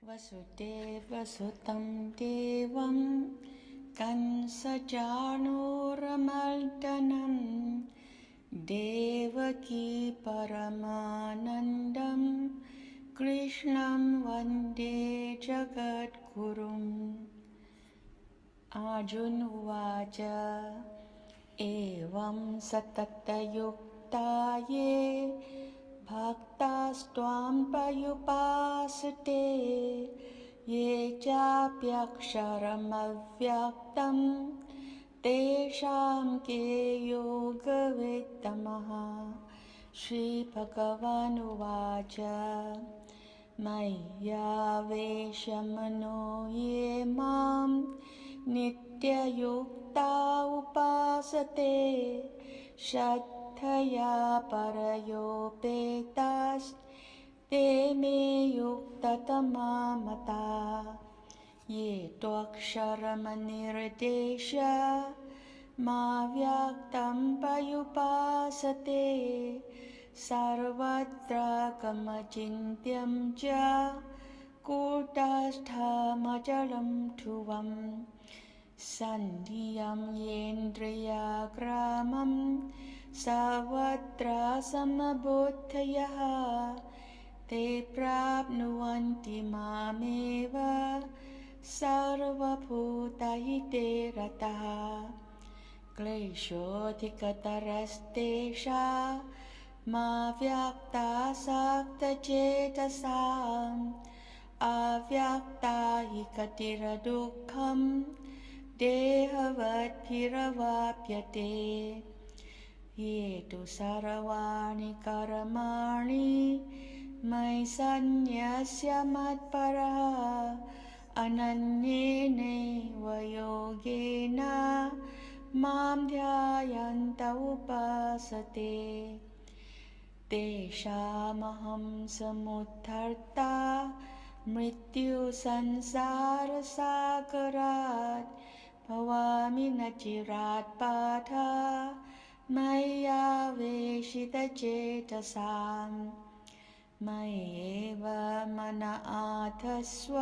वसुदेवसुतं देवं कंसचाणूरमर्दनं देवकी परमानन्दं कृष्णं वन्दे जगद्गुरुम् अर्जुन उवाच एवं सततयुक्ता ये भक्तास्त्वां पर्युपासते ये चाप्यक्षरमव्यक्तं तेषां के योगवित्तमः। श्रीभगवानुवाच मय्यावेशमनो ये मां नित्ययुक्ता उपासते श्रद्धया परयोपेतास्ते मे युक्ततमा मताः। ये त्वक्षरमनिर्देश्य माव्यक्तं पर्युपासते सर्वत्र गमचिन्त्यं च कूटस्थमचलं ध्रुवम् सन्धियं येन्द्रियग्रामं सर्वत्र समबुद्धयः ते प्राप्नुवन्ति मामेव सर्वभूतहिते रताः। क्लेशोऽधिकतरस्तेषामव्यक्तासक्तचेतसाम् अव्यक्ता हि गतिर्दुःखं देहवद्भिरवाप्यते। ये तु सर्वाणि कर्माणि मयि सन्न्यस्य मत्परः अनन्येनैव योगेन मां ध्यायन्त उपासते तेषामहं समुद्धर्ता मृत्युसंसारसागरात् भवामि न चिरात् पार्थ मय्यावेशितचेतसाम्। मय्येव मन आधत्स्व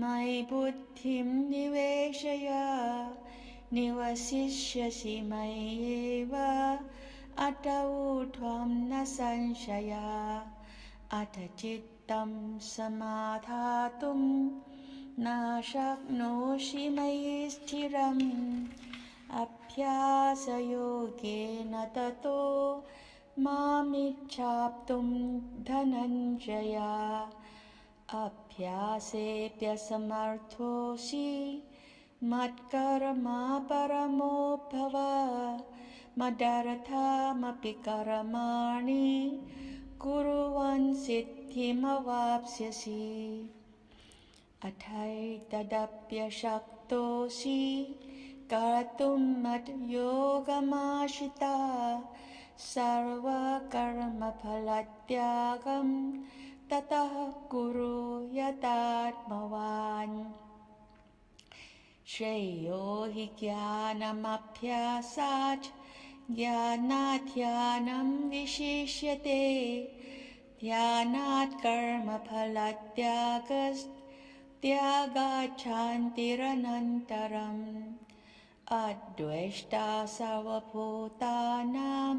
मयि बुद्धिं निवेशय निवसिष्यसि मय्येव अत ऊर्ध्वं न संशयः। अथ चित्तं समाधातुं न शक्नोषि मयि स्थिरम् अभ्यासयोगेन ततो मामिच्छाप्तुं धनञ्जय। अभ्यासेऽप्यसमर्थोऽसि मत्कर्मा परमो भव मदर्थमपि कर्माणि कुर्वन् सिद्धिमवाप्स्यसि। अथैतदप्यशक्तोऽसि कर्तुं मद्योगमाश्रितः सर्वकर्मफलत्यागं ततः कुरु यतात्मवान्। श्रेयो हि ज्ञानमभ्यासात् ज्ञानात् ध्यानं विशिष्यते ध्यानात् कर्मफलत्यागात् शान्तिरनन्तरम्। अद्वेष्टा सर्वभूतानां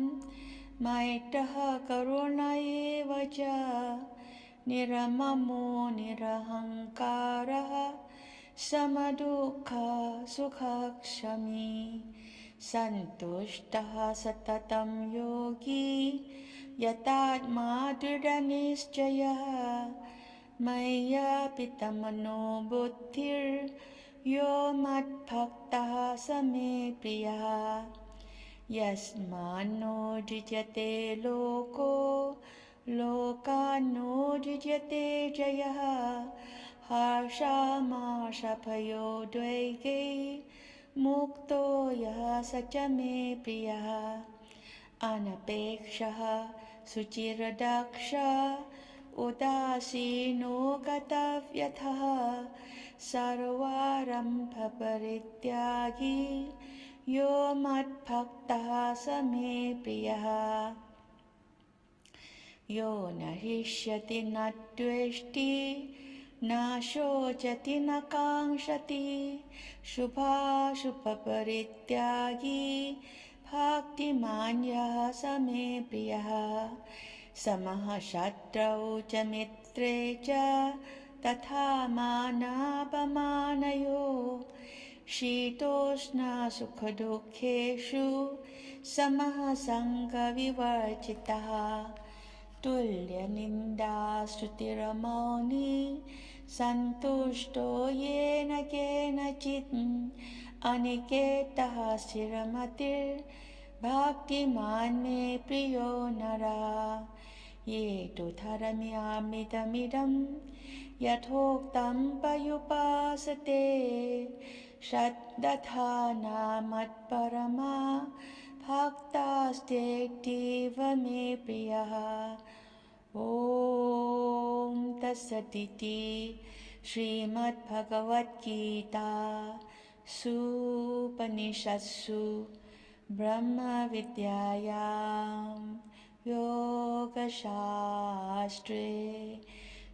मैत्रः करुण एव च निर्ममो निरहङ्कारः समदुःखसुखक्षमी सन्तुष्टः सततं योगी यतात्मा दृढनिश्चयः। मय्यर्पितमनो बुद्धिर्यो मद्भक्तः स मे प्रियः। यस्मान्नो द्विजते लोको लोकान्नो द्विजते जयः हर्षामर्षभयोद्वेगै मुक्तो यः स च मे प्रियः। अनपेक्षः शुचिर्दक्षः उदासीनो गतव्यथः सर्वारम्भपरित्यागी यो मद्भक्तः स मे प्रियः। यो न हृष्यति न द्वेष्टि न शोचति न काङ्क्षति शुभाशुभपरित्यागी भक्तिमान् यः स मे प्रियः समः शत्रौ च मित्रे च तथा मानापमानयोः शीतोष्णसुखदुःखेषु समः सङ्गविवर्जितः तुल्यनिन्दास्तुतिरमौनी सन्तुष्टो येन केनचित् अनिकेतः स्थिरमतिर्भक्तिमान् मे प्रियो नरः ये तु धर्म्यामृतमिदं यथोक्तं पर्युपासते श्रद्धधाना मत्परमा भक्तास्तेऽतीव मे प्रियः ॐ तत्सदिति श्रीमद्भगवद्गीता सूपनिषत्सु ब्रह्मविद्यायां योगशास्त्रे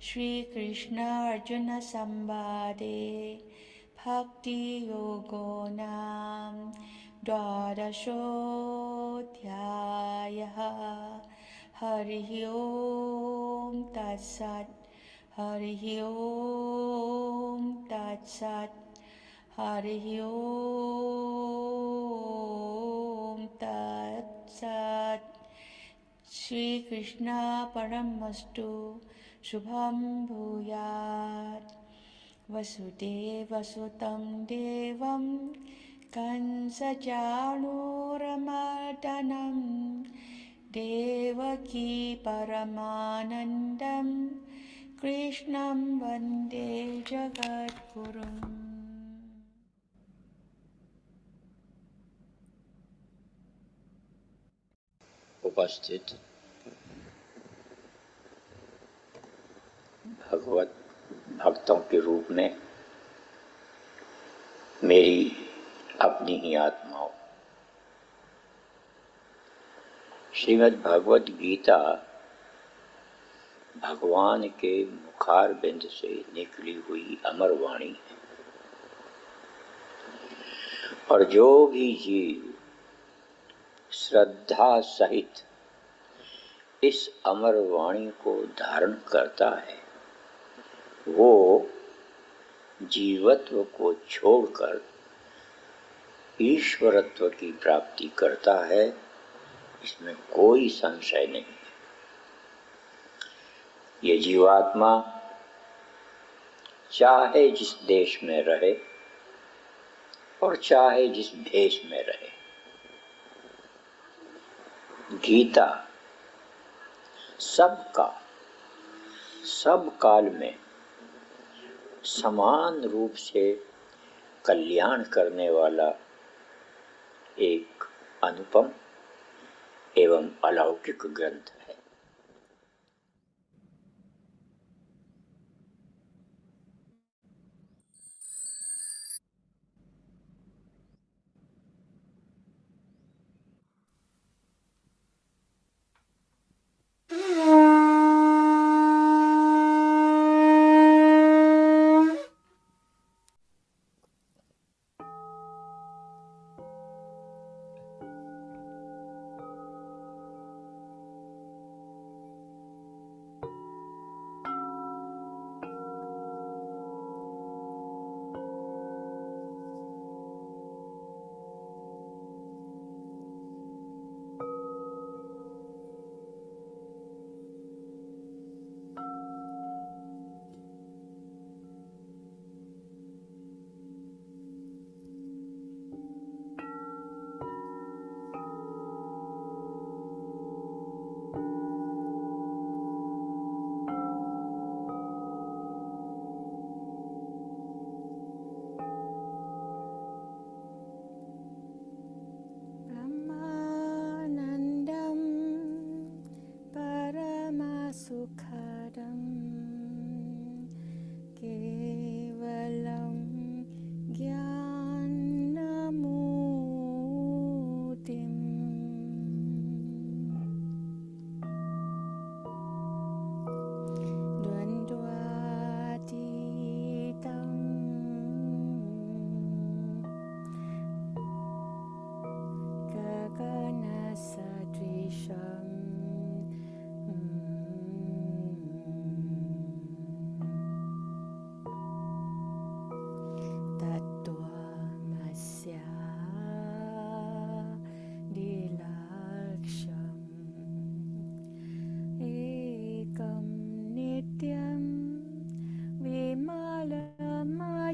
श्रीकृष्णार्जुनसंवादे भक्तियोगो नाम द्वादशोऽध्यायः हरिः ओम तत्सत् हरिः ओम तत्सत् हरिः ओम तत्सत् श्री कृष्ण परमस्तु शुभं भूयात् वसुदेवसुतं देवं कंसचाणूरमर्दनं देवकी परमानन्दं कृष्णं वन्दे जगद्गुरुम्। उपस्थित भगवत भक्तों के रूप में मेरी अपनी ही आत्माओं, श्रीमद् भगवद गीता भगवान के मुखारबिंद से निकली हुई अमर वाणी है और जो भी जीव श्रद्धा सहित इस अमर वाणी को धारण करता है वो जीवत्व को छोड़कर ईश्वरत्व की प्राप्ति करता है, इसमें कोई संशय नहीं है। ये जीवात्मा चाहे जिस देश में रहे और चाहे जिस भेष में रहे, गीता सबका सब काल में समान रूप से कल्याण करने वाला एक अनुपम एवं अलौकिक ग्रंथ है।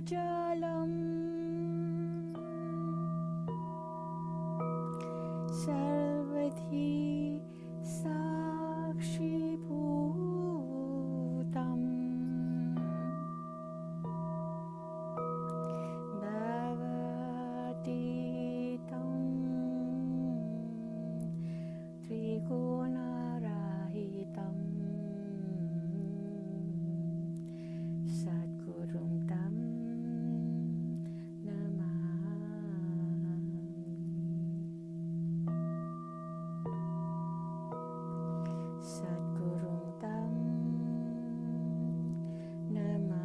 jalam sarvadhi sakshi bhutam bhavatitam trigunarahitam Sadgurum tam namami Sadgurum tam namami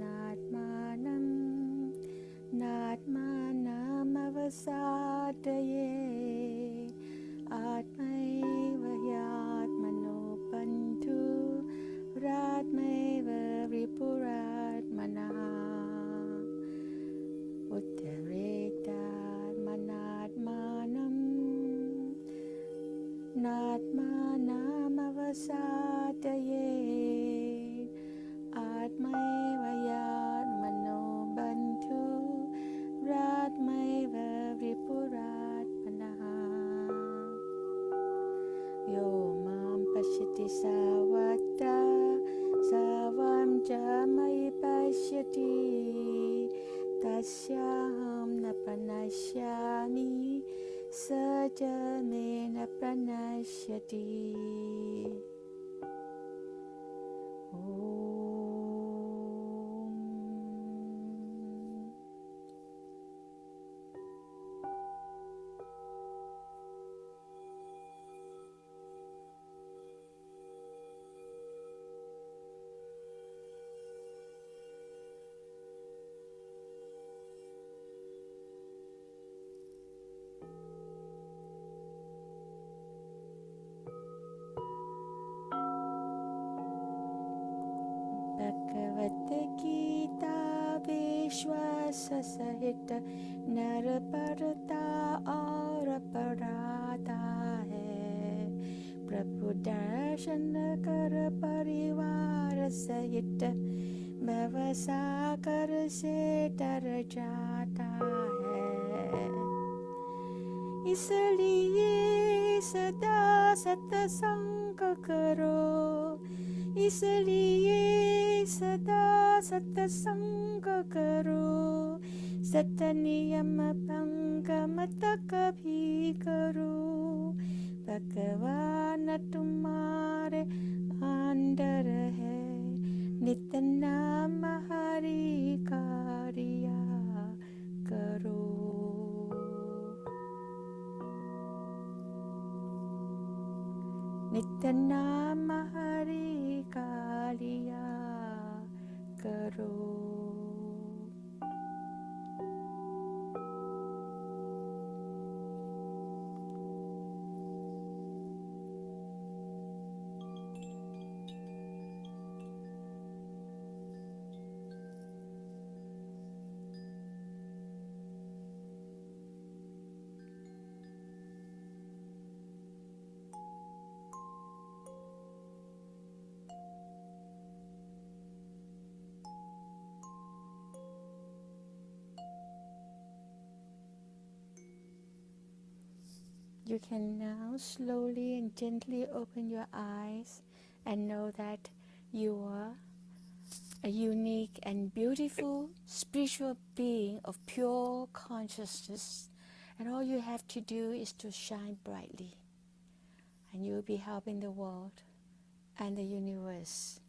Uttaretatmanatmanam natmanamavasadaye Atmaiva yatmanopantu Ratmaiva vipuratmanaha Uttaretatmanatmanam natmanamavasadaye Atmaiva yatmanopantu Ratmaiva vipuratmanaha Yo mam pashyati savatra savam cha mayi pashyati tasyaham na pranashyami saja me na pranashyati Bhagavad Geeta Vishwasa Sahita Nar Parata aur Parata hai Prabhu darshan kar parivar sahit Bhavasagar se tar jata hai इसलिए सदा सत्संग करो इसलिए सदा सत्संग करो सत नियम भंग मत कभी करो भगवान तुम्हारे अंदर है नित नाम हरि का रिया करो नित्य नाम हरि का लिया करो You can now slowly and gently open your eyes and know that you are a unique and beautiful spiritual being of pure consciousness And all you have to do is to shine brightly, and you'll be helping the world and the universe.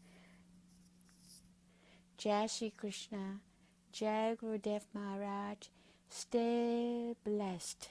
Jai Shri Krishna, Jai Gurudev Maharaj, stay blessed.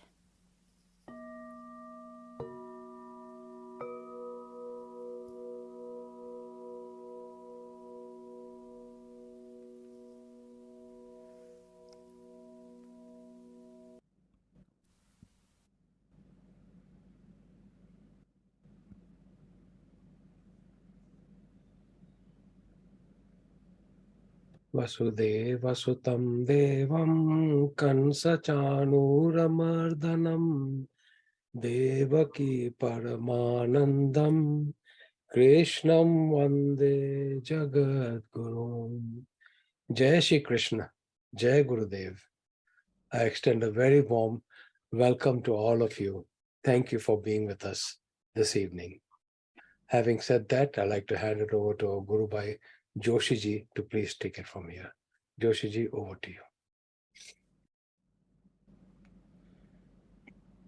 Vasudeva Sutam Devam Kansachanuramardhanam Devaki Paramanandam Krishnam Vande Jagat Guru. Jai Shri Krishna, Jai Gurudev. I extend a very warm welcome to all of you. Thank you for being with us this evening. Having said that, I'd like to hand it over to our Guru Bhai Joshi ji to please take it from here. Joshi ji, over to you.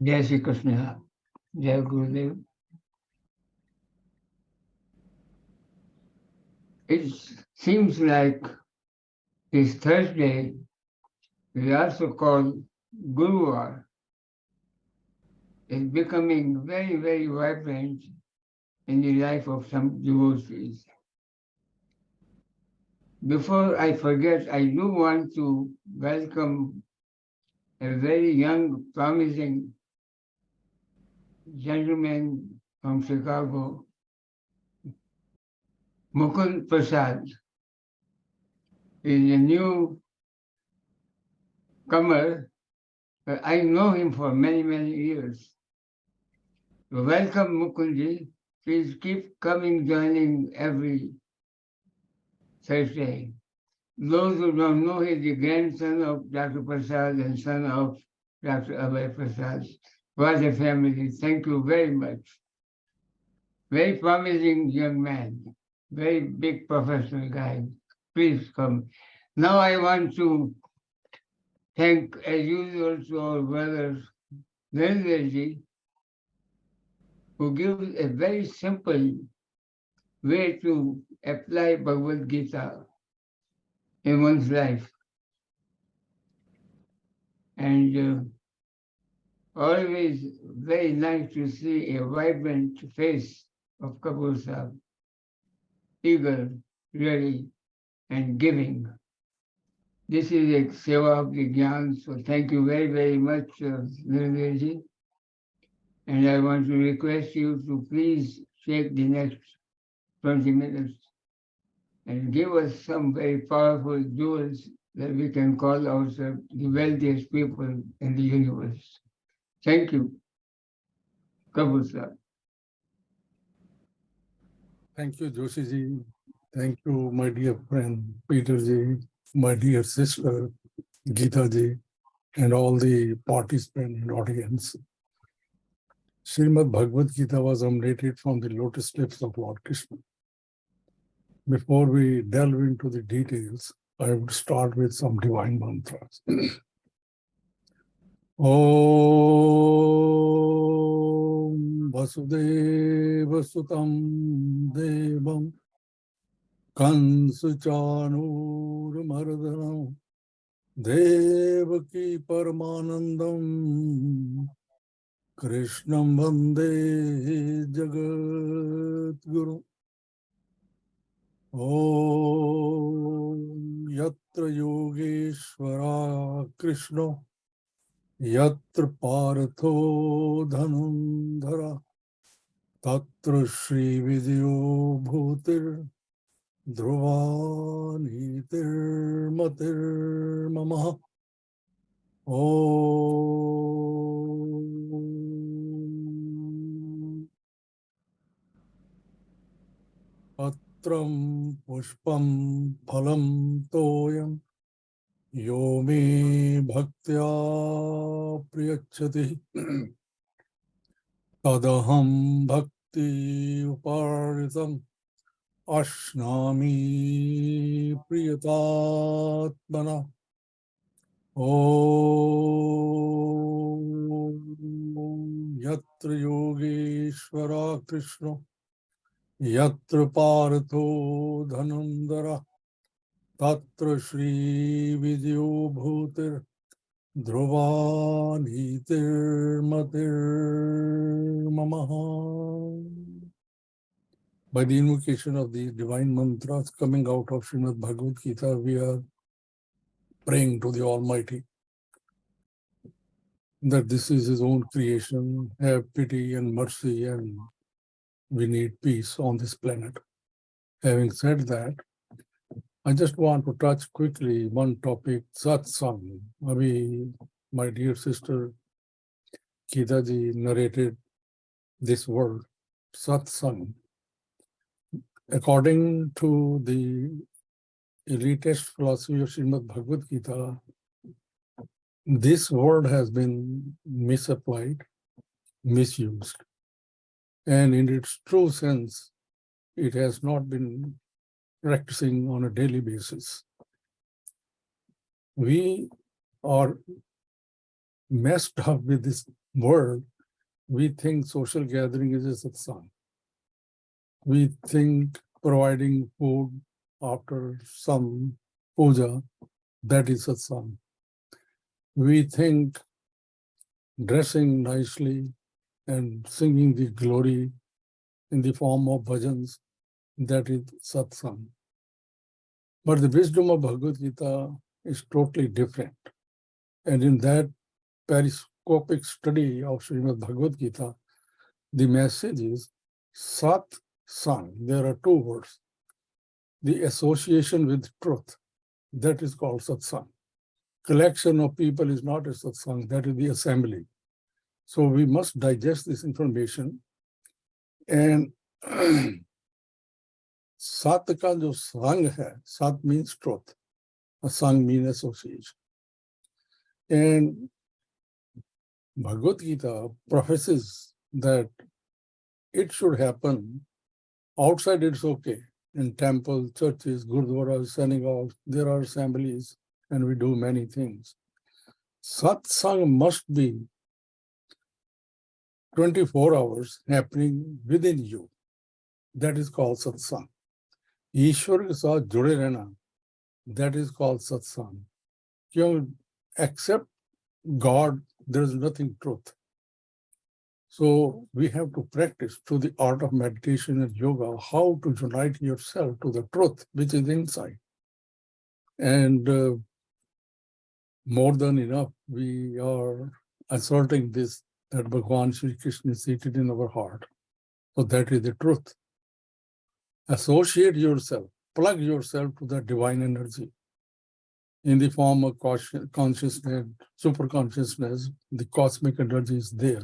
Jai Shri Krishna, Jai Gurudev. It seems like this Thursday is also called Guruvar. It's becoming very, very vibrant in the life of some devotees. Before I forget, I do want to welcome a very young, promising gentleman from Chicago, Mukund Prasad. He's a new comer, but I know him for many, many years. So welcome, Mukundi. Please keep coming, joining every Thursday. Those who don't know, he's the grandson of Dr. Prasad and son of Dr. Abhay Prasad. What a family. Thank you very much. Very promising young man. Very big professional guy. Please come. Now I want to thank, as usual, to our brothers, Narendra, who gives a very simple way to apply Bhagavad Gita in one's life. And always very nice to see a vibrant face of Kabul Sahib, eager, ready, and giving. This is a seva of the Gyan, so thank you very, very much, Narendra. And I want to request you to please take the next 20 minutes and give us some very powerful jewels that we can call ourselves the wealthiest people in the universe. Thank you. Kabul sir. Thank you, Joshi ji. Thank you, my dear friend Peter ji, my dear sister Geeta ji, and all the participants and audience. Srimad Bhagavad Gita was emanated from the lotus steps of Lord Krishna. Before we delve into the details, I would start with some divine mantras. Om Vasudeva Sutam Devam Kansuchanur Mardhanam Devaki Paramanandam Krishnam Vande Jagat Guru. Om Yatra Yogeshwara Krishna Yatra Partho Dhanundhara Tatra Shri Vidyo Bhutir Dhruvanitir Matir Mamaha. Om Patram Pushpam Phalam Toyam Yo me bhaktya priyachati tadaham bhakti uparitam ashnami priyatatmana. Om yatra yogeshwara Krishna, yatra partho dhanandara, tatra Shri Vidyo Bhutir Dhruvanitir Matir Mamaha. By the invocation of the divine mantras coming out of Srimad Bhagavad Gita, we are praying to the Almighty that this is His own creation, have pity and mercy, and we need peace on this planet. Having said that, I just want to touch quickly one topic, satsang. My dear sister Geeta ji narrated this word, satsang. According to the elitist philosophy of Srimad Bhagavad Gita, this word has been misapplied, misused. And in its true sense, it has not been practicing on a daily basis. We are messed up with this word. We think social gathering is a satsang. We think providing food after some puja, that is satsang. We think dressing nicely and singing the glory in the form of bhajans, that is satsang. But the wisdom of Bhagavad Gita is totally different. And in that periscopic study of Srimad Bhagavad Gita, the message is Sat Sang. There are two words. The association with truth, that is called satsang. Collection of people is not a satsang, that is the assembly. So we must digest this information. And Sat ka jo sang hai, Sat means truth. A sang means association. And Bhagavad Gita professes that it should happen. Outside it's okay. In temples, churches, gurdwaras, synagogues, there are assemblies and we do many things. Satsang must be 24 hours happening within you. That is called satsang. Ishwar ke saath jude rehna, that is called satsang. Except God, there is nothing truth. So we have to practice through the art of meditation and yoga how to unite yourself to the truth which is inside. And more than enough, we are asserting this, that Bhagwan Shri Krishna is seated in our heart. So that is the truth. Associate yourself, plug yourself to the divine energy in the form of consciousness, super consciousness. The cosmic energy is there.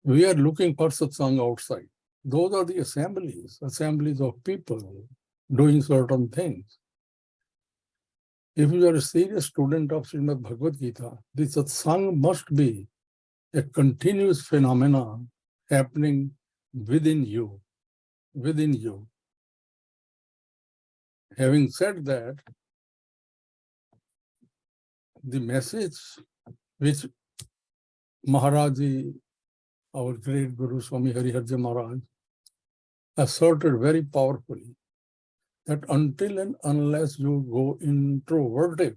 We are looking for satsang outside. Those are the assemblies of people doing certain things. If you are a serious student of Srimad Bhagavad Gita, the satsang must be a continuous phenomenon happening within you. Within you. Having said that, the message which Maharaji, our great Guru Swami Hariharja Maharaj, asserted very powerfully that until and unless you go introverted,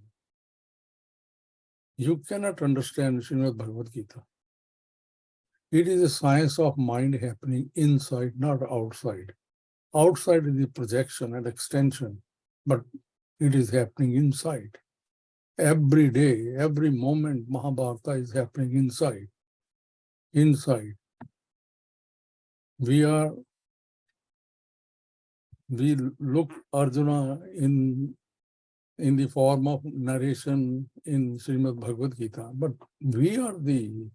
you cannot understand Srimad Bhagavad Gita. It is a science of mind happening inside, not outside. Outside is the projection and extension, but it is happening inside. Every day, every moment, Mahabharata is happening inside. Inside. We look Arjuna in the form of narration in Srimad Bhagavad Gita, but we are the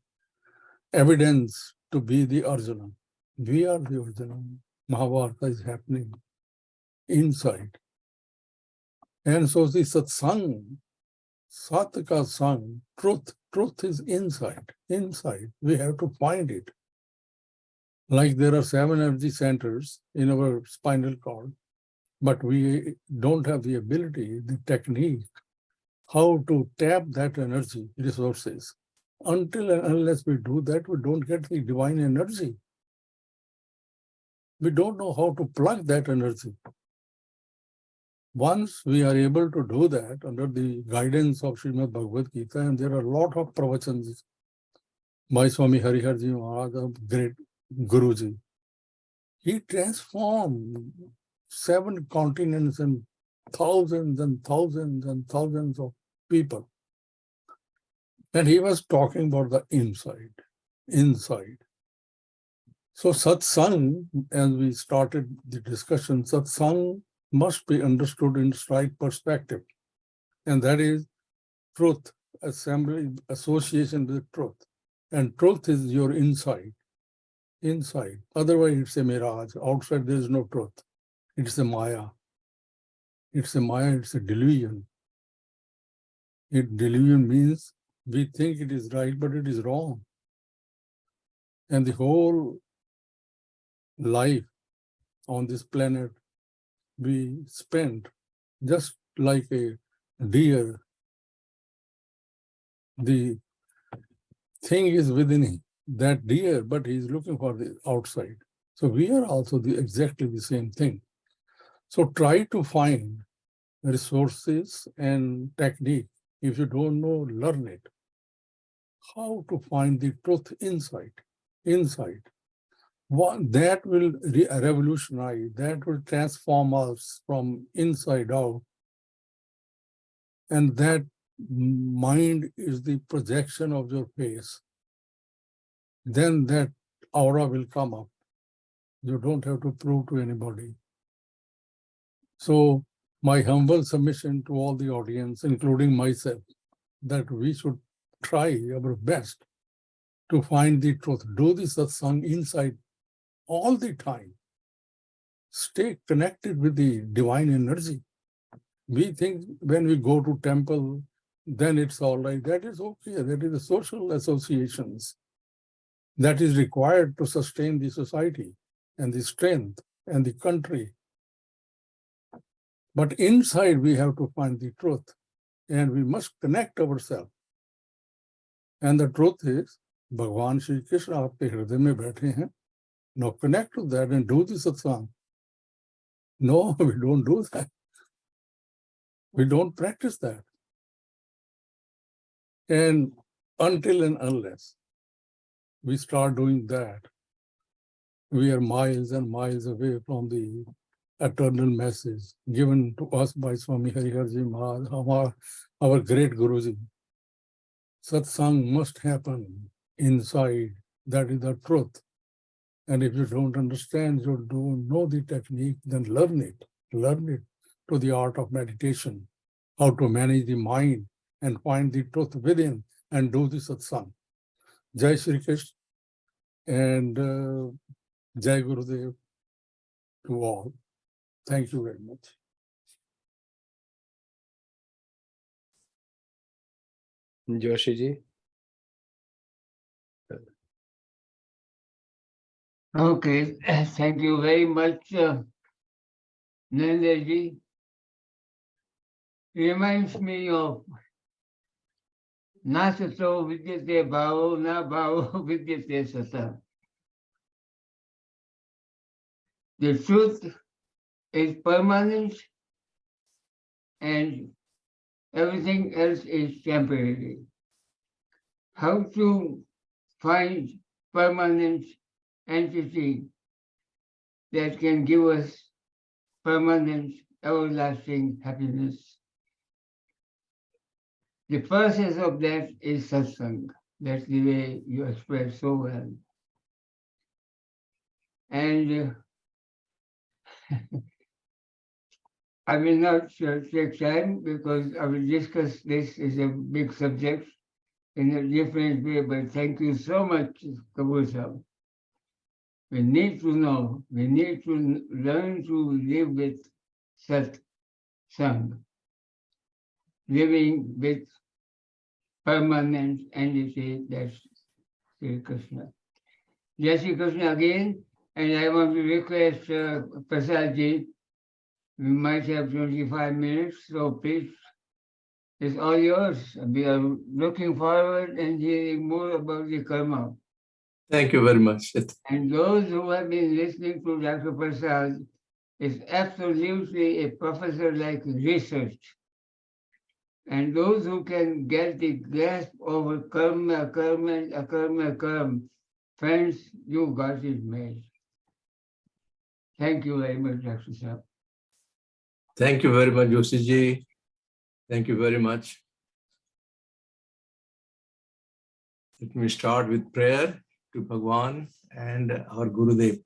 evidence to be the Arjuna. We are the Arjuna. Mahabharata is happening inside. And so the satsang, Sat ka sang, truth is inside. Inside. We have to find it. Like there are 7 energy centers in our spinal cord, but we don't have the ability, the technique, how to tap that energy resources Until and unless we do that, we don't get the divine energy. We don't know how to plug that energy. Once we are able to do that under the guidance of Srimad Bhagavad Gita, and there are a lot of pravachans by Swami Hariharji Maharaj, a great Guruji, he transformed 7 continents and thousands and thousands and thousands of people. And he was talking about the inside. So satsang, as we started the discussion, satsang must be understood in its right perspective. And that is truth, assembly, association with truth. And truth is your inside. Otherwise, it's a mirage. Outside, there is no truth. It's a maya. It's a delusion. Delusion means we think it is right, but it is wrong. And the whole life on this planet we spend just like a deer. The thing is within that deer, but he is looking for the outside. So we are also exactly the same thing. So try to find resources and technique. If you don't know, learn it. How to find the truth inside. That will revolutionize, that will transform us from inside out. And that mind is the projection of your face. Then that aura will come up. You don't have to prove to anybody. So my humble submission to all the audience, including myself, that we should try our best to find the truth. Do the satsang inside all the time. Stay connected with the divine energy. We think when we go to temple, then it's all right. That is okay. That is the social associations that is required to sustain the society and the strength and the country. But inside we have to find the truth, and we must connect ourselves. And the truth is, Bhagwan Shri Krishna aapke hriday mein baithe hain. Now connect to that and do the satsang. No, we don't do that. We don't practice that. And until and unless we start doing that, we are miles and miles away from the eternal message given to us by Swami Hariharji Maharaj, our great Guruji. Satsang must happen inside. That is the truth. And if you don't understand, you don't know the technique, then learn it. Learn it to the art of meditation, how to manage the mind and find the truth within and do the satsang. Jai Shri Krishna and Jai Gurudev to all. Thank you very much. Joshi ji. Okay, thank you very much, Nandaji. Reminds me of na sato vidyate bhavo, na bhavo vidyate sata. The truth is permanent and everything else is temporary. How to find permanent entity that can give us permanent, everlasting happiness? The process of that is satsang. That's the way you express so well. And I will not take time because I will discuss this as a big subject in a different way, but thank you so much, Kabul Sahib. We need to know, we need to learn to live with satsang, living with permanent entity, that's Sri Krishna. Jai Shri Krishna again, and I want to request Prasad ji, we might have 25 minutes, so please is all yours. We are looking forward and hearing more about the karma. Thank you very much. And those who have been listening to Dr. Prasad is absolutely a professor-like research. And those who can get the grasp over karma, karma, and akarma, karma, friends, you got it made. Thank you very much, Dr. Saab. Thank you very much, Josiji. Thank you very much. Let me start with prayer to Bhagwan and our Gurudev.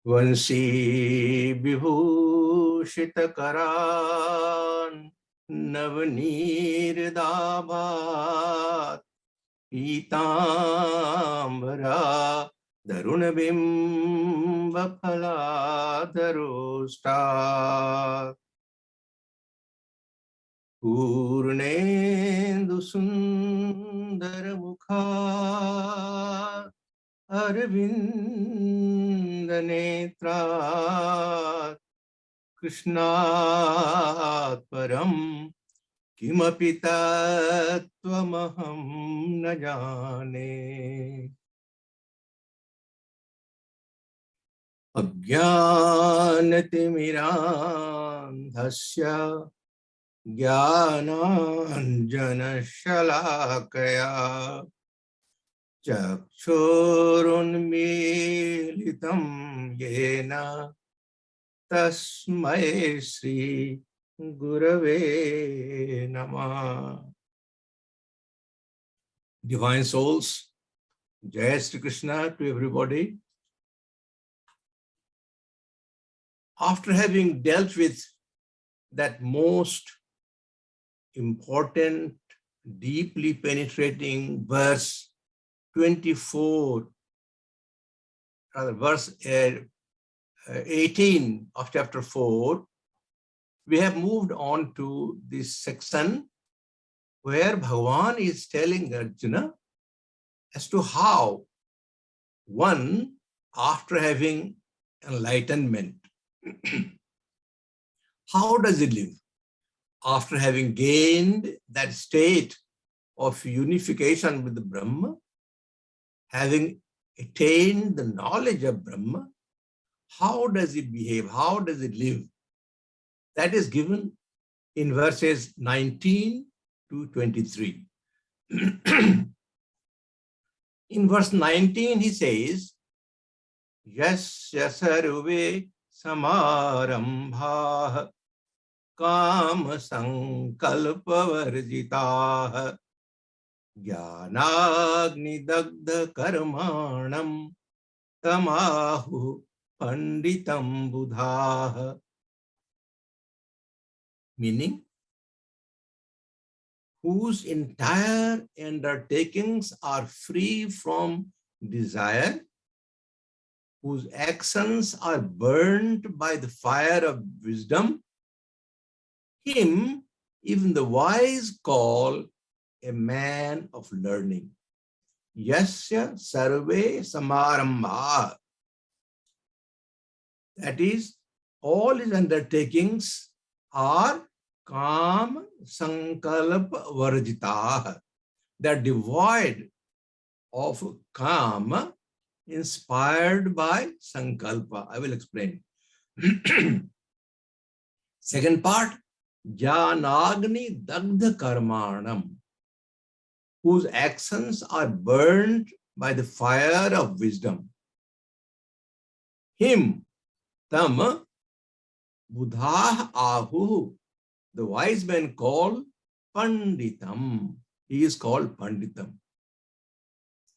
Vansi Vibhushita Karan Navnir Dabhat Pitambara Darunabimba Phaladharosta Purnendu Sundara Mukha Arvinda Netra Krishnat Param Kimapi Tattvamaham na jane Ajnanatimirandhasya Jnananjana Shalakaya Chakshurunmilitam Yena Tasmai Sri Gurave Namah. Divine souls, Jai Shri Krishna to everybody. After having dealt with that most important, deeply penetrating verse 24, rather verse 18 of chapter 4, we have moved on to this section where Bhagwan is telling Arjuna as to how one, after having enlightenment, how does he live? After having gained that state of unification with the Brahma, having attained the knowledge of Brahma, how does he behave? How does he live? That is given in verses 19 to 23. In verse 19, he says, Yasya sarve samarambha kam sankalpa varjitah jnanagni dagdha karmanam tamahu panditam buddha. Meaning, whose entire undertakings are free from desire, whose actions are burnt by the fire of wisdom, him even the wise call a man of learning. Yasya sarve samarambha. That is, all his undertakings are Kam sankalpa varjitah. They are devoid of Kama, inspired by sankalpa. I will explain. Second part, Jnanagni dagdha karmanam, whose actions are burned by the fire of wisdom. Him, tam, buddha ahu, the wise men call Panditam. He is called Panditam.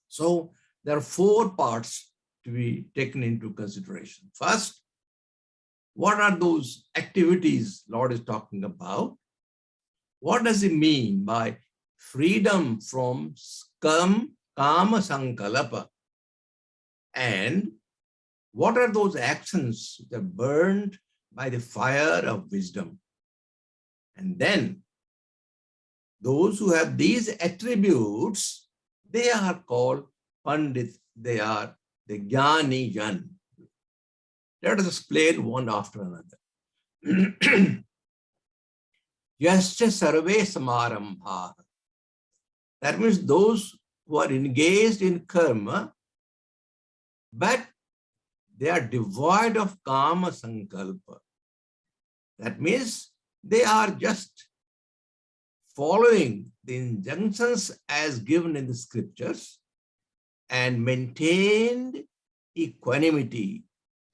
So there are four parts to be taken into consideration. First, what are those activities Lord is talking about? What does he mean by freedom from kama sankalapa? And what are those actions that are burned by the fire of wisdom? And then those who have these attributes, they are called Pandit. They are the Jnani Jan. Let us explain one after another. Yascha sarve samarambha. That means those who are engaged in karma, but they are devoid of kama sankalpa. That means they are just following the injunctions as given in the scriptures and maintained equanimity.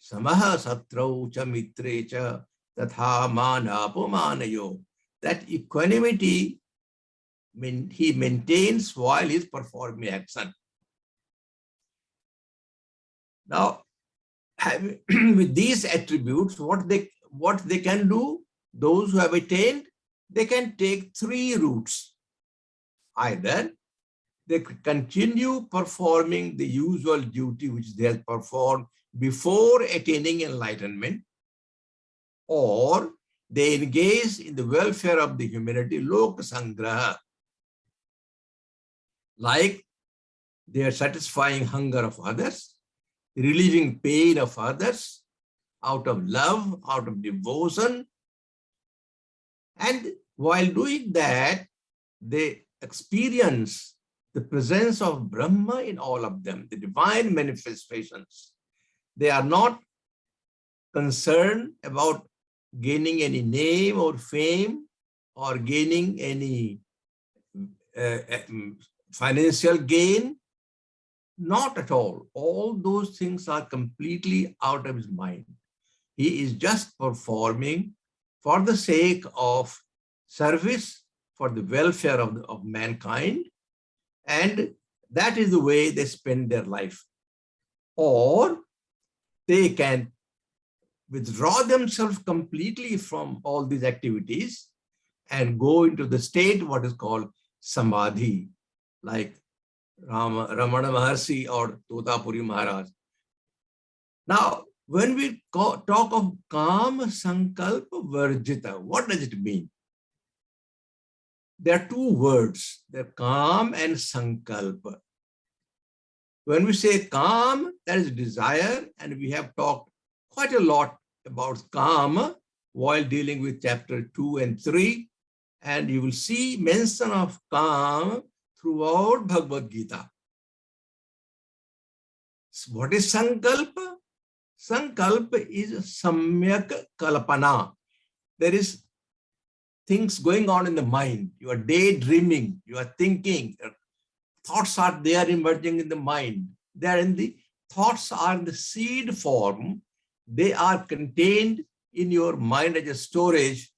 Samaha satrau cha mitre cha tatha mana apomanayo. That equanimity he maintains while he is performing action. Now, with these attributes, what they can do, those who have attained, they can take three routes. Either they continue performing the usual duty which they have performed before attaining enlightenment, or they engage in the welfare of the humanity, lok sangraha, like they are satisfying hunger of others, relieving pain of others out of love, out of devotion. And while doing that, they experience the presence of Brahma in all of them, the divine manifestations. They are not concerned about gaining any name or fame or gaining any financial gain. Not at all. All those things are completely out of his mind. He is just performing for the sake of service, for the welfare of mankind, and that is the way they spend their life. Or they can withdraw themselves completely from all these activities and go into the state what is called samadhi, like Ramana Maharshi or Totapuri Maharaj. Now, when we talk of Kama Sankalpa Varjita, what does it mean? There are two words, they're Kam and Sankalpa. When we say Kam, that is desire, and we have talked quite a lot about Kama while dealing with chapter 2 and 3, and you will see mention of Kam throughout Bhagavad Gita. So what is Sankalpa? Sankalpa is samyak kalpana. There is things going on in the mind. You are daydreaming, you are thinking, thoughts are there emerging in the mind. They are in the thoughts are in the seed form. They are contained in your mind as a storage.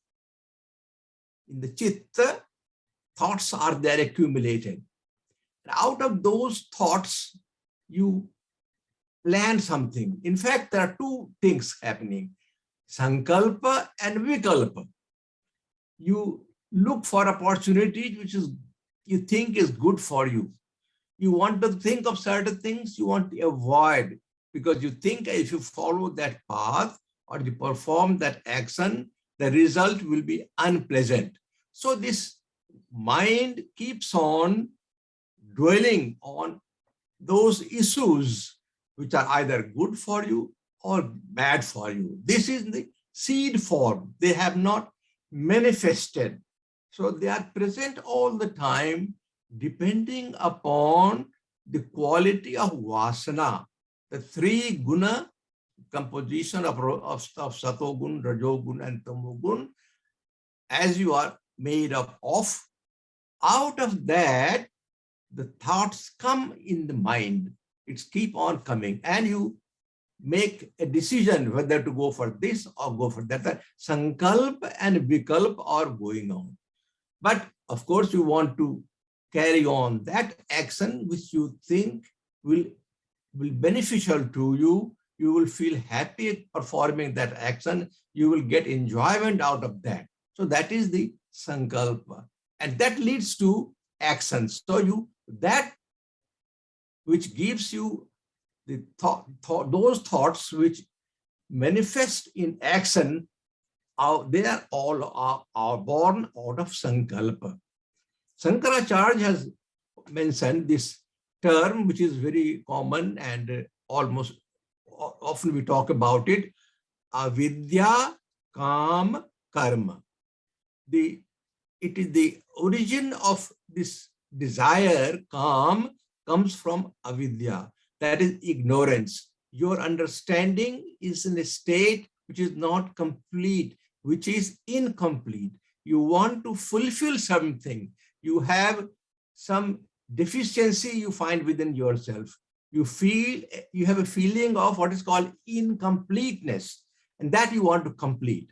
In the chitta, thoughts are there accumulated. And out of those thoughts, you plan something. In fact, there are two things happening, sankalpa and vikalpa. You look for opportunities which is you think is good for you. You want to think of certain things you want to avoid because you think if you follow that path or you perform that action, the result will be unpleasant. So this mind keeps on dwelling on those issues which are either good for you or bad for you. This is the seed form. They have not manifested. So they are present all the time, depending upon the quality of vasana, the three guna composition of satogun, rajogun, and tamogun, as you are made up of. Out of that, the thoughts come in the mind. It's keep on coming, and you make a decision whether to go for this or go for that. That sankalpa and vikalpa are going on. But of course, you want to carry on that action which you think will be beneficial to you. You will feel happy performing that action. You will get enjoyment out of that. So that is the sankalpa. And that leads to action. So that which gives you the those thoughts which manifest in action, they are all are born out of sankalpa. Shankaracharya has mentioned this term, which is very common and almost often we talk about it, avidya Kam karma. It is the origin of this desire, Kam, comes from avidya, that is ignorance. Your understanding is in a state which is not complete, which is incomplete. You want to fulfill something. You have some deficiency you find within yourself. You have a feeling of what is called incompleteness, and that you want to complete.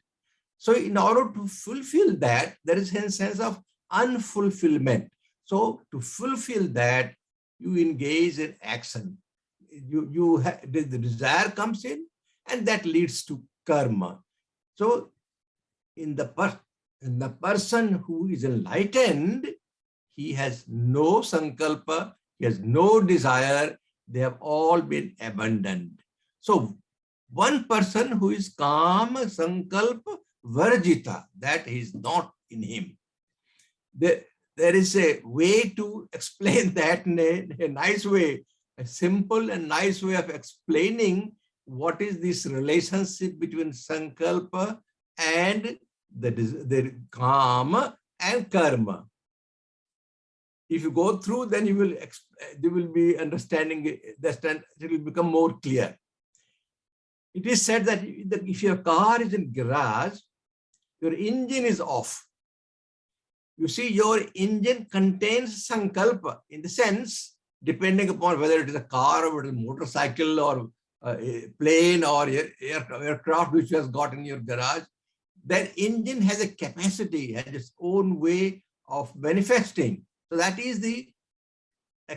So in order to fulfill that, there is a sense of unfulfillment. So to fulfill that, you engage in action. The desire comes in, and that leads to karma. So in the person who is enlightened, he has no sankalpa, he has no desire, they have all been abandoned. So one person who is kama sankalpa varjita, that is not in him. There is a way to explain that in a nice way, a simple and nice way of explaining what is this relationship between sankalpa and the kama and karma. If you go through, then you will be understanding it will become more clear. It is said that if your car is in garage, your engine is off. You see, your engine contains sankalpa, in the sense, depending upon whether it is a car or a motorcycle or a plane or aircraft which has got in your garage, that engine has a capacity, has its own way of manifesting. So that is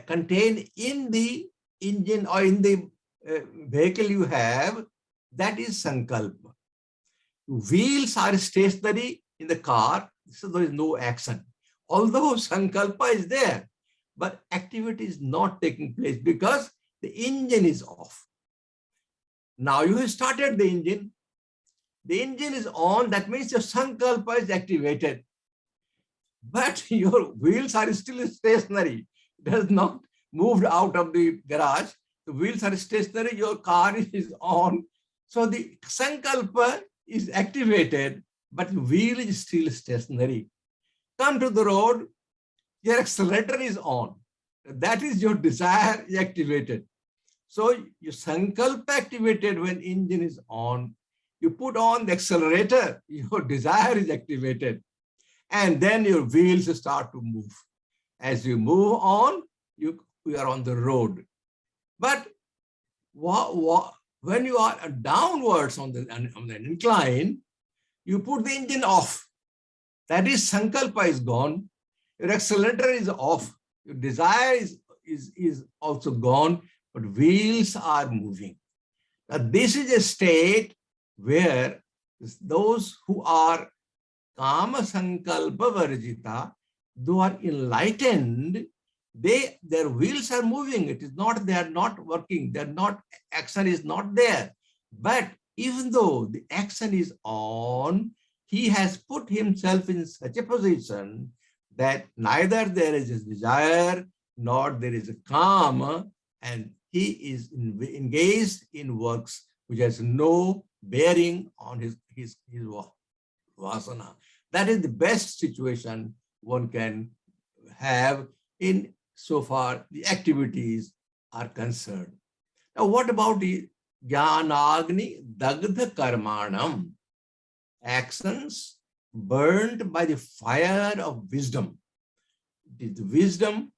contained in the engine or in the vehicle you have, that is sankalpa. Wheels are stationary in the car, so there is no action. Although sankalpa is there, but activity is not taking place because the engine is off. Now you have started the engine is on, that means your sankalpa is activated. But your wheels are still stationary. It has not moved out of the garage. The wheels are stationary, your car is on. So the sankalpa is activated, but the wheel is still stationary. Come to the road, your accelerator is on. That is your desire is activated. So your sankalpa activated when engine is on. You put on the accelerator, your desire is activated. And then your wheels start to move. As you move on, you are on the road. But when you are downwards on the incline, you put the engine off. That is, sankalpa is gone. Your accelerator is off. Your desire is also gone, but wheels are moving. Now, this is a state where those who are kama sankalpa varjita, those are enlightened, their wheels are moving. It is not, they are not working, action is not there. But even though the action is on, he has put himself in such a position that neither there is a desire nor there is a kama, and he is engaged in works which has no bearing on his vasana. That is the best situation one can have in so far the activities are concerned. Now, what about the Jnanagni Dagdha Karmanam? Actions burned by the fire of wisdom. It is the wisdom,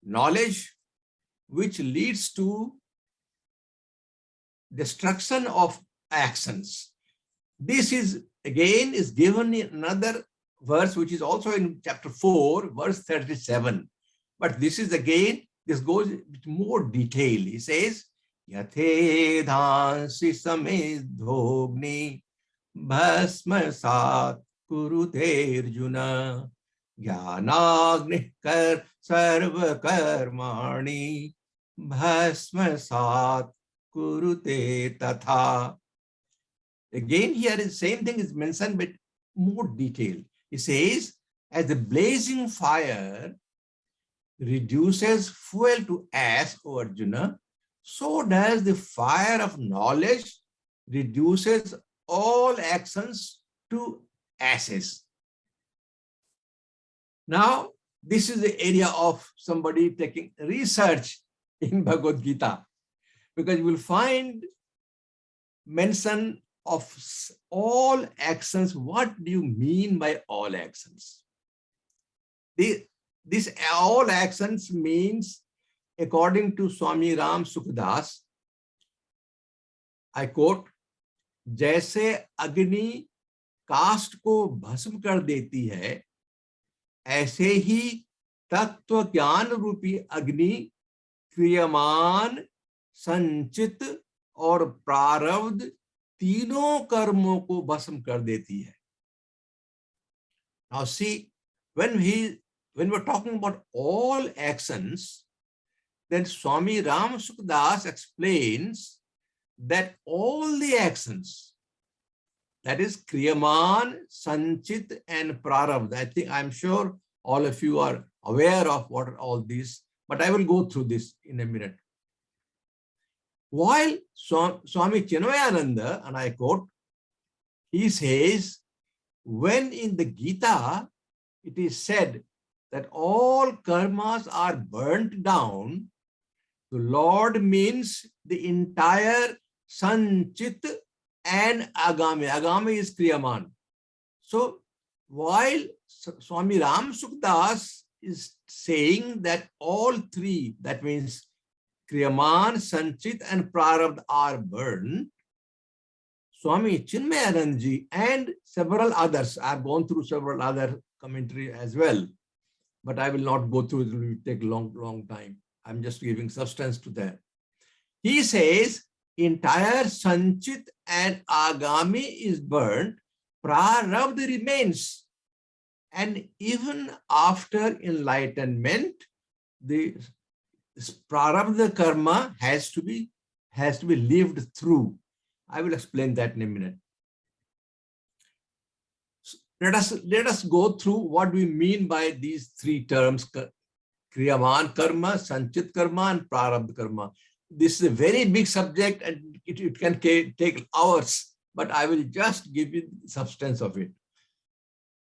knowledge, which leads to destruction of actions. This is again is given in another verse, which is also in chapter 4, verse 37. But this is again, this goes with more detail. He says, Yathe dhansi samedhogni bhasma sat kurute Arjuna jnanagni kar sarva karmani bhasma sat kurute tatha. Again, here the same thing is mentioned with more detail. He says, as the blazing fire reduces fuel to ash, O Arjuna, so does the fire of knowledge reduces all actions to ashes. Now, this is the area of somebody taking research in Bhagavad Gita, because you will find mention of all actions. What do you mean by all actions? This all actions means, according to Swami Ram Sukhdas, I quote, जैसे अग्नि काष्ठ को भस्म कर देती है, ऐसे ही तत्व ज्ञान रूपी अग्नि क्रियमान, संचित और प्रारब्ध तीनों कर्मों को भस्म कर देती है. Now see, when we're talking about all actions, then Swami Ram Sukhdas explains that all the actions, that is Kriyaman, Sanchit and Prarabdha. I'm sure all of you are aware of what are all these, but I will go through this in a minute. While Swami Chinmayananda, and I quote, he says, when in the Gita it is said that all karmas are burnt down, the Lord means the entire Sanchit and Agami. Agami is Kriyaman. So while Swami Ram Sukhdas is saying that all three, that means Kriyaman, Sanchit and Prarabdha are burned, Swami Chinmayananda and several others, I have gone through several other commentary as well, but I will not go through it, it will take a long time. I'm just giving substance to that. He says, entire Sanchit and Agami is burnt, Prarabdha remains. And even after enlightenment, the Prarabdha karma has to be lived through. I will explain that in a minute. Let us go through what we mean by these three terms: Kriyaman karma, Sanchit karma, and Prarabdha karma. This is a very big subject and it can take hours, but I will just give you the substance of it.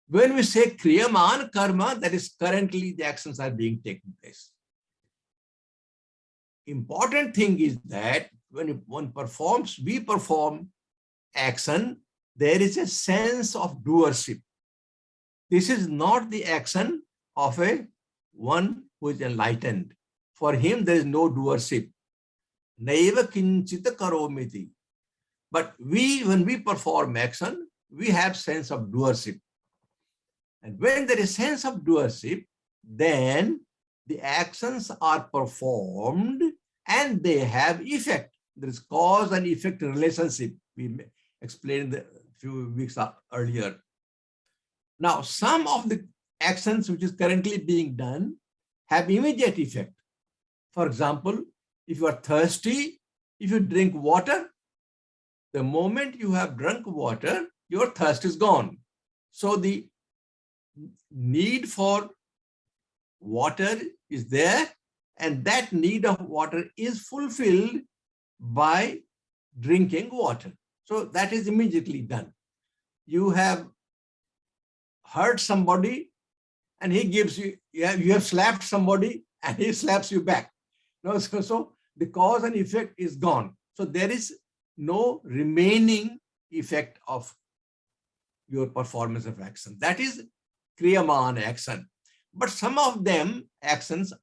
When we say Kriyaman karma, that is currently the actions are being taken place. Important thing is that when one performs, we perform action, there is a sense of doership. This is not the action of one who is enlightened. For him, there is no doership. Naiva kinchita karomiti. But when we perform action, we have sense of doership. And when there is sense of doership, then the actions are performed and they have effect. There is cause and effect relationship. We explained a few weeks earlier. Now, some of the actions which is currently being done have immediate effect. For example, if you are thirsty, if you drink water, the moment you have drunk water, your thirst is gone. So the need for water is there, and that need of water is fulfilled by drinking water. So that is immediately done. You have hurt somebody and he gives you, you have slapped somebody and he slaps you back. No, so the cause and effect is gone. So there is no remaining effect of your performance of action. That is Kriyaman action. But some of them actions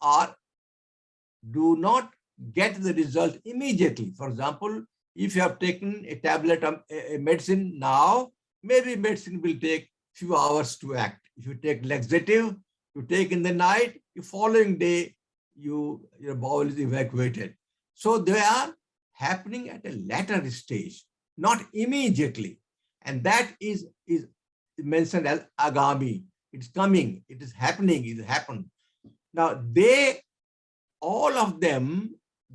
do not get the result immediately. For example, if you have taken a tablet of a medicine now, maybe medicine will take few hours to act. If you take laxative, you take in the night, the following day, your bowel is evacuated. So they are happening at a later stage, not immediately. And that is mentioned as agami. It's coming, it is happening, it happened. Now all of them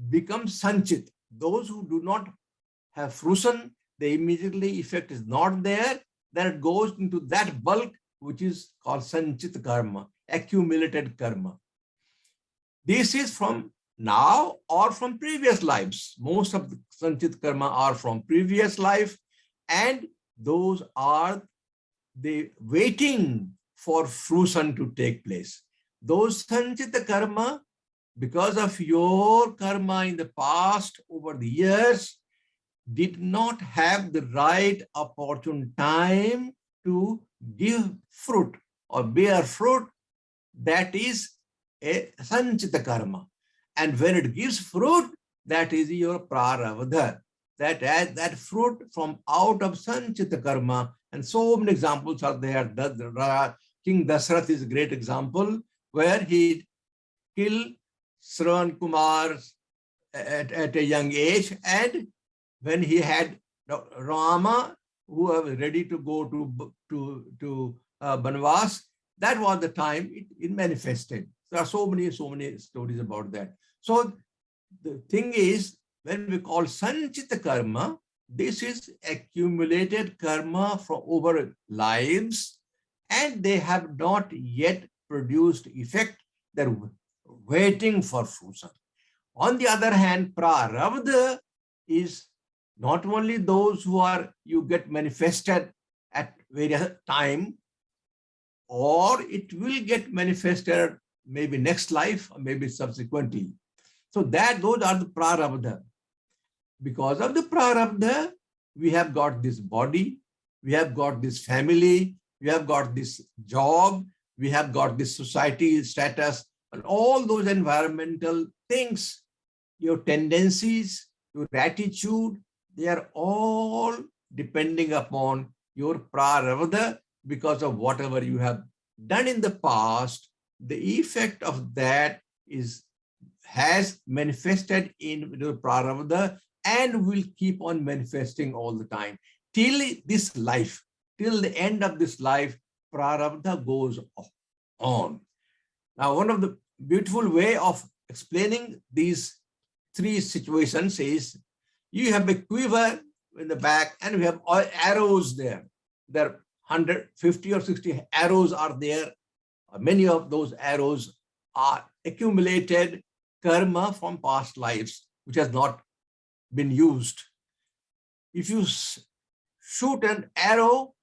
become sanchit. Those who do not have fruition, the immediately effect is not there, then it goes into that bulk which is called sanchit karma, accumulated karma. This is from now or from previous lives. Most of the sanchit karma are from previous life, and those are the waiting for fruition to take place. Those sanchita karma, because of your karma in the past over the years, did not have the right opportune time to give fruit or bear fruit. That is a sanchita karma. And when it gives fruit, that is your prarabdha. That fruit from out of sanchita karma. And so many examples are there. King Dasrath is a great example where he killed Sravan Kumar at a young age, and when he had Rama, who was ready to go to Banvas, that was the time it manifested. There are so many stories about that. So the thing is, when we call sanchita karma, this is accumulated karma from over lives, and they have not yet produced effect. They're waiting for fruition. On the other hand, prarabdha is not only those who are, you get manifested at various time, or it will get manifested maybe next life or maybe subsequently. So those are the prarabdha. Because of the prarabdha, we have got this body, we have got this family, we have got this job, we have got this society status, and all those environmental things, your tendencies, your attitude, they are all depending upon your prarabdha. Because of whatever you have done in the past, the effect of that has manifested in your prarabdha and will keep on manifesting all the time till this life, till the end of this life. Prarabdha goes on. Now, one of the beautiful way of explaining these three situations is, you have a quiver in the back and we have arrows there. There are 150 or 60 arrows are there. Many of those arrows are accumulated karma from past lives, which has not been used. If you shoot an arrow,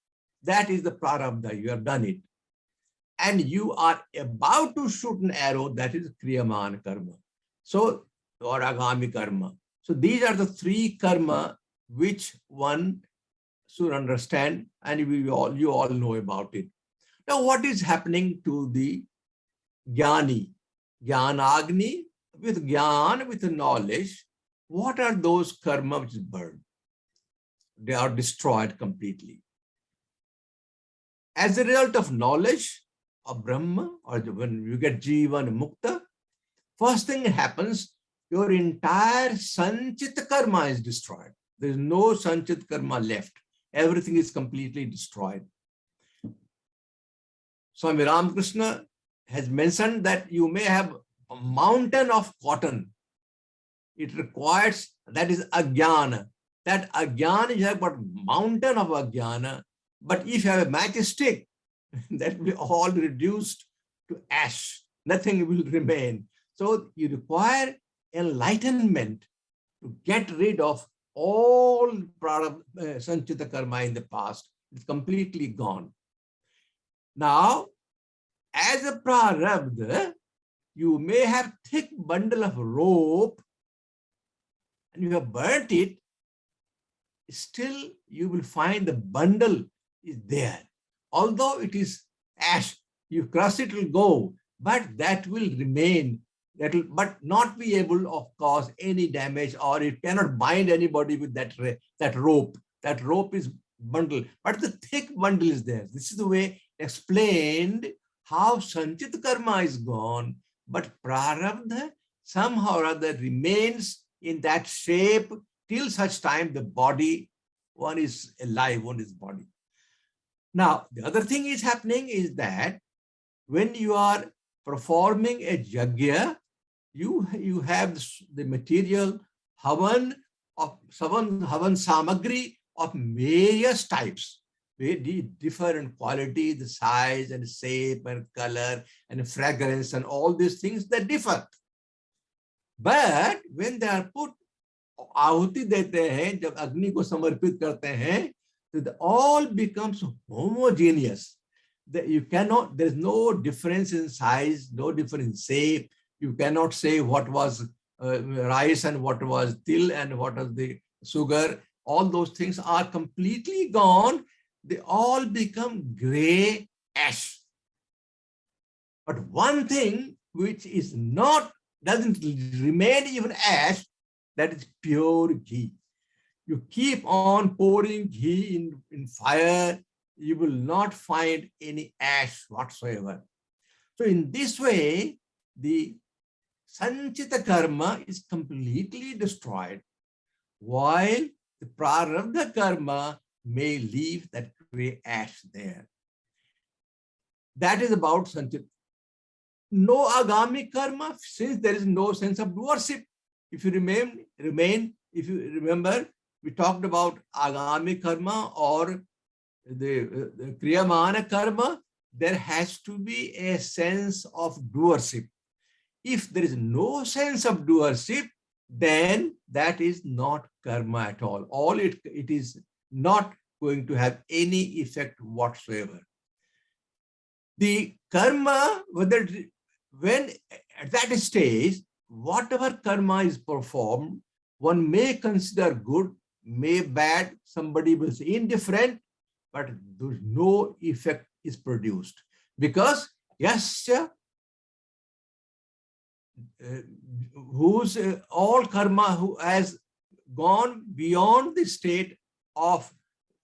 that is the prarabdha, you have done it. And you are about to shoot an arrow, that is kriyaman karma. So, or agami karma. So these are the three karma which one should understand, and you all know about it. Now, what is happening to the jnani? Jnanagni, with jnana, with knowledge, what are those karma which is burned? They are destroyed completely. As a result of knowledge of Brahma, or when you get Jiva and Mukta, first thing happens, your entire sanchit karma is destroyed. There is no sanchit karma left. Everything is completely destroyed. Swami Ramakrishna has mentioned that you may have a mountain of cotton. It requires, that is ajnana. That ajnana, you have got mountain of ajnana, but if you have a matchstick, that will be all reduced to ash. Nothing will remain. So you require enlightenment to get rid of all sanchita karma in the past. It's completely gone. Now, as a prarabdha, you may have thick bundle of rope and you have burnt it. Still, you will find the bundle is there. Although it is ash, you crush it, will go, but that will remain. That will, but not be able to cause any damage, or it cannot bind anybody with that rope. That rope is bundle, but the thick bundle is there. This is the way explained how sanchit karma is gone, but prarabdha somehow or other remains in that shape till such time the body, one is alive, one is body. Now, the other thing is happening is that when you are performing a yajna, you have the material havan samagri of various types. They differ in quality, the size and shape and color and fragrance and all these things that differ. But when they are put, आहुति देते हैं, जब अग्नि को समर्पित करते हैं, So all becomes homogeneous. You cannot, there's no difference in size, no difference in shape. You cannot say what was rice and what was till and what was the sugar. All those things are completely gone. They all become gray ash. But one thing which is not, doesn't remain even ash, that is pure ghee. You keep on pouring ghee in fire, you will not find any ash whatsoever. So in this way, the sanchita karma is completely destroyed, while the prarabdha karma may leave that gray ash there. That is about sanchita. No agami karma, since there is no sense of doership. If you if you remember, we talked about agami karma or the kriyamana karma. There has to be a sense of doership. If there is no sense of doership, then that is not karma at all. It is not going to have any effect whatsoever. The karma, when at that stage, whatever karma is performed, one may consider good, may bad, somebody will say indifferent, but no effect is produced. Because yasya, whose all karma, who has gone beyond the state of,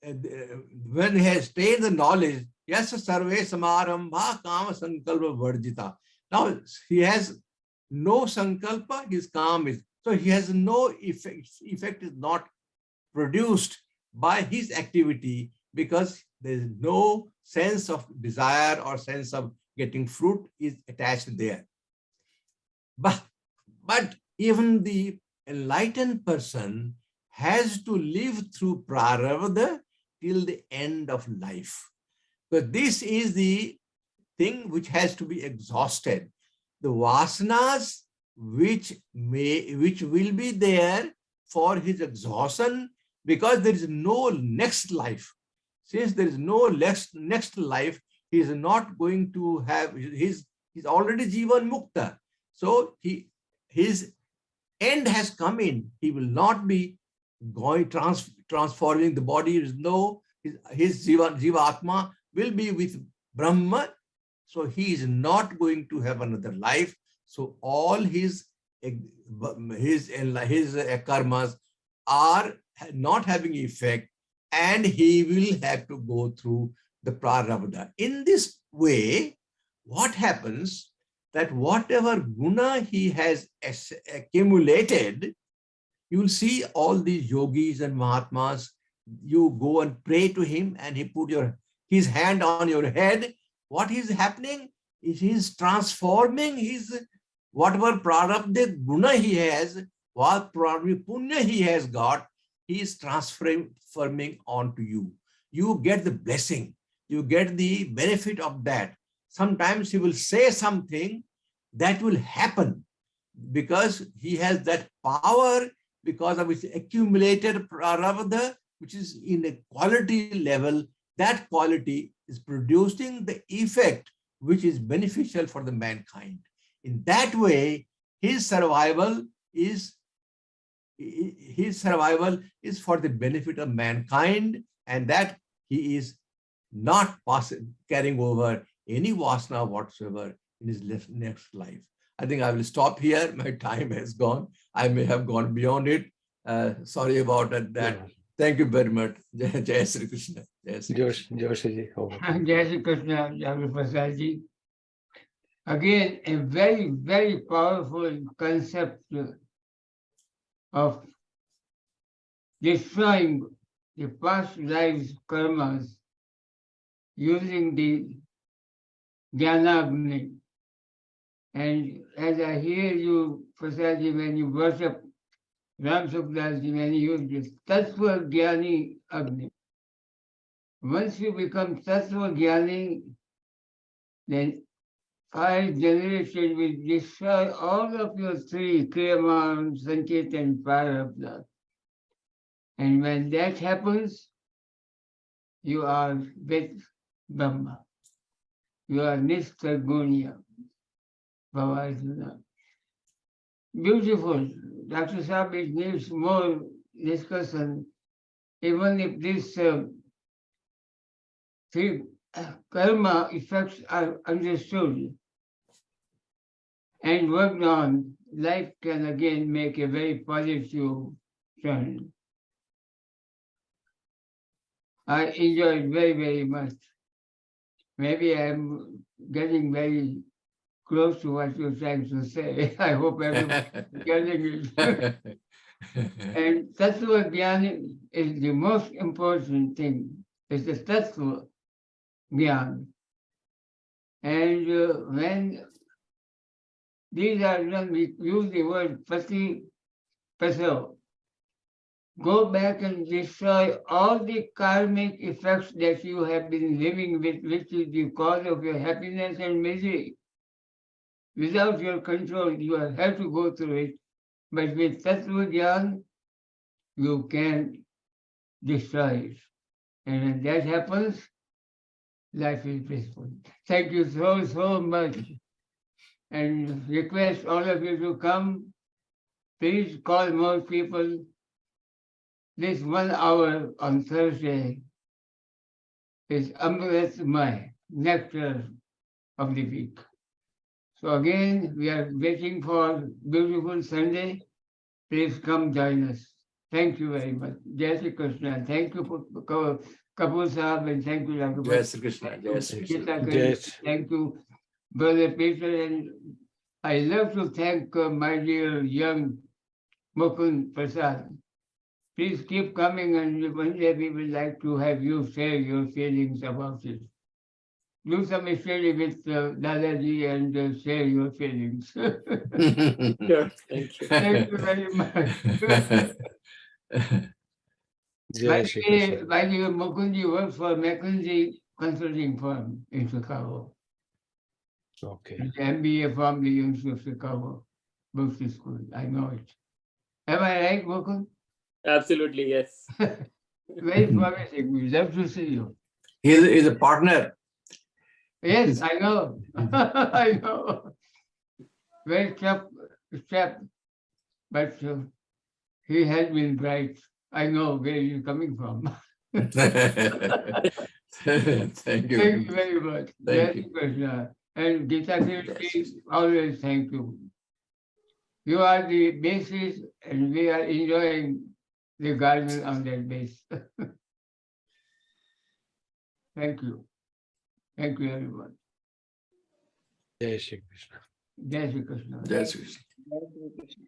when he has attained the knowledge, yasya sarve samarambha kama sankalpa varjita. Now he has no sankalpa, his calm is, so he has no effect. Effect is not produced by his activity because there is no sense of desire or sense of getting fruit is attached there. But even the enlightened person has to live through prarabdha till the end of life. Because this is the thing which has to be exhausted. The vasanas which will be there for his exhaustion, because there is no next life. Since there is no next life, he is not going to have, he's already jivan mukta. So his end has come in. He will not be going transforming the body. There is no, his jiva atma will be with Brahma. So he is not going to have another life. So all his karmas are not having effect, and he will have to go through the prarabdha. In this way, what happens that whatever guna he has accumulated, you will see all these yogis and mahatmas, you go and pray to him and he put his hand on your head. What is happening is he is transforming his whatever prarabdha guna he has, what prarabdha punya he has got, he is transforming onto you. You get the blessing, you get the benefit of that. Sometimes he will say something that will happen because he has that power, because of his accumulated prarabdha, which is in a quality level. That quality is producing the effect which is beneficial for the mankind. In that way, his survival is for the benefit of mankind, and that he is not carrying over any vasana whatsoever in his next life. I think I will stop here. My time has gone. I may have gone beyond it. Sorry about that. Yeah. Thank you very much. Jai Sri Krishna. Jai Sri Krishna. Joshiji, over. Jai Shri Krishna, Dr. Prasadji. Again, a very, very powerful concept of destroying the past lives' karmas using the Jnanagni. And as I hear you, Prasadji, when you worship Ram Sukhdaji, when you use this Tattva Jnani Agni. Once you become Tattva Jnani, then 5 generations will destroy all of your 3, Kriyaman, Sanchit, and Prarabdha. And when that happens, you are with Brahma. You are Nisthagunya, Bhagavad. Beautiful. Dr. Sahib, it needs more discussion. Even if this three karma effects are understood and worked on, life can again make a very positive turn. I enjoyed very, very much. Maybe I'm getting very close to what you're trying to say. I hope everyone's getting it. And Tattva Gyan is the most important thing. It's the Tattva Gyan. And when these are done, we use the word Pati Paso. Go back and destroy all the karmic effects that you have been living with, which is the cause of your happiness and misery. Without your control, you have to go through it. But with Tattva Gyan, you can destroy it. And when that happens, life is peaceful. Thank you so much. And request all of you to come. Please call more people. This 1 hour on Thursday is Amritmay, nectar of the week. So again, we are waiting for beautiful Sunday. Please come join us. Thank you very much. Jai Shri Krishna. Thank you for Kapur Sahib and thank you, Dr. Jai Shri Krishna. Jai Shri Krishna. Yes. Thank you, Brother Peter. And I love to thank my dear young Mukund Prasad. Please keep coming, and one day we would like to have you share your feelings about it. Do some study with Dadaji and share your feelings. Sure, thank you. Thank you very much. Jai Shri Krishna. By the way, Mukundi works for McKinsey Consulting Firm in Chicago. Okay. And MBA from the University of Chicago Business School. I know it. Am I right, Mukund? Absolutely, yes. Very promising. We love to see you. He's a partner. Yes, I know. I know. Very tough step, but he has been bright. I know where you're coming from. Thank you. Thank you very much. Thank you. Krishna. And Geeta Kirti, always thank you. You are the basis, and we are enjoying the garden on that base. Thank you. Thank you, everyone. Jai Shri Krishna. Jai Shri Krishna. Jai Shri Krishna. Jai Shri Krishna.